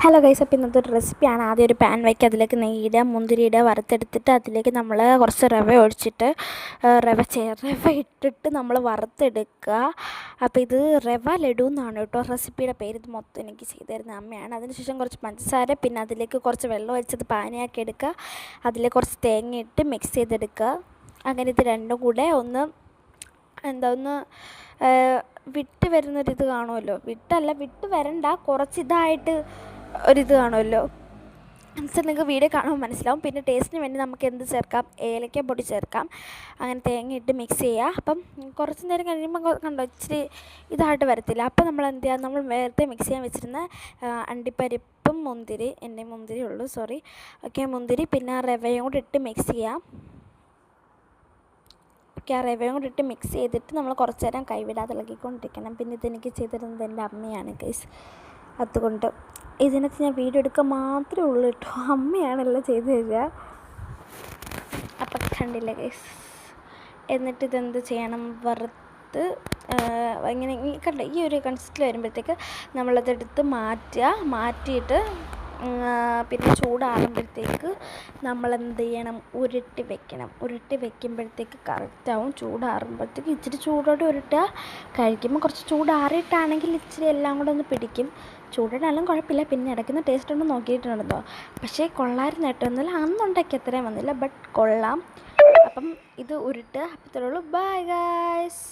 Hello guys, അപ്പോൾ ഇന്നത്തെ ഒരു റെസിപ്പിയാണ്. ആദ്യം ഒരു പാൻ വയ്ക്കുക, അതിലേക്ക് നെയ്യിടുക, മുന്തിരിയിടുക, വറുത്തെടുത്തിട്ട് അതിലേക്ക് നമ്മൾ കുറച്ച് റവ ഒഴിച്ചിട്ട് റവ ഇട്ടിട്ട് നമ്മൾ വറുത്തെടുക്കുക. അപ്പോൾ ഇത് റവ ലഡു എന്നാണ് കേട്ടോ റെസിപ്പിയുടെ പേര്. ഇത് മൊത്തം എനിക്ക് ചെയ്തു തരുന്ന അമ്മയാണ്. അതിനുശേഷം കുറച്ച് പഞ്ചസാര, പിന്നെ അതിലേക്ക് കുറച്ച് വെള്ളം ഒഴിച്ചത് പാനിയാക്കി എടുക്കുക. അതിലേക്ക് കുറച്ച് തേങ്ങ ഇട്ട് മിക്സ് ചെയ്തെടുക്കുക. അങ്ങനെ ഇത് രണ്ടും കൂടെ ഒന്ന് വിട്ട് വരുന്നൊരിത് കാണുമല്ലോ, വിട്ട് വരണ്ട, കുറച്ച് ഇതായിട്ട് ഒരിത് കാണുമല്ലോ. എന്നുവെച്ചാൽ നിങ്ങൾക്ക് വീഡിയോ കാണുമ്പോൾ മനസ്സിലാവും. പിന്നെ ടേസ്റ്റിന് വേണ്ടി നമുക്ക് എന്ത് ചേർക്കാം, ഏലക്ക പൊടി ചേർക്കാം. അങ്ങനെ തേങ്ങ ഇട്ട് മിക്സ് ചെയ്യുക. അപ്പം കുറച്ച് നേരം കഴിയുമ്പോൾ കണ്ടോ ഇച്ചിരി ഇതായിട്ട് വരത്തില്ല. അപ്പം നമ്മൾ എന്ത് ചെയ്യുക, നമ്മൾ നേരത്തെ മിക്സ് ചെയ്യാൻ വെച്ചിരുന്ന അണ്ടിപ്പരിപ്പും എൻ്റെ മുന്തിരി ഉള്ളൂ, മുന്തിരി പിന്നെ റവയും കൂടി ഇട്ട് മിക്സ് ചെയ്യാം. റവയും കൂടി ഇട്ട് മിക്സ് ചെയ്തിട്ട് നമ്മൾ കുറച്ച് നേരം കൈവിടാതെ ഇളകിക്കൊണ്ടിരിക്കണം. പിന്നെ ഇതെനിക്ക് ചെയ്തിരുന്നത് എൻ്റെ അമ്മയാണ് ഗൈസ്. അതുകൊണ്ട് ഇതിനകത്ത് ഞാൻ വീഡിയോ എടുക്കുക മാത്രമേ ഉള്ളൂ കേട്ടോ, അമ്മയാണെല്ലാം ചെയ്തു തരിക. അപ്പം കണ്ടില്ല ഗൈസ്. എന്നിട്ട് ഇതെന്ത് ചെയ്യണം, വറുത്ത് ഇങ്ങനെ കണ്ട ഈ ഒരു കൺസിസ്റ്റിൽ വരുമ്പോഴത്തേക്ക് നമ്മളതെടുത്ത് മാറ്റിയിട്ട് പിന്നെ ചൂടാറുമ്പോഴത്തേക്ക് നമ്മളെന്ത് ചെയ്യണം, ഉരുട്ടി വെക്കുമ്പോഴത്തേക്ക് കറക്റ്റാവും. ചൂടാറുമ്പോഴത്തേക്ക് ഇച്ചിരി ചൂടോടെ ഉരുട്ടുക. കഴിക്കുമ്പോൾ കുറച്ച് ചൂടാറിയിട്ടാണെങ്കിൽ ഇച്ചിരി എല്ലാം കൂടെ ഒന്ന് പിടിക്കും. ചൂടായാലും കുഴപ്പമില്ല. പിന്നെ ഇടയ്ക്കുന്ന ടേസ്റ്റ് ഒന്നും നോക്കിയിട്ടുണ്ടോ, പക്ഷേ കൊള്ളായിരുന്നു കേട്ടോ. എന്നാലും അന്നുണ്ടാക്കി അത്രയും വന്നില്ല, ബട്ട് കൊള്ളാം. അപ്പം ഇത് ഉരുട്ടുക. അപ്പോഴത്തേയുള്ളൂ. Bye guys.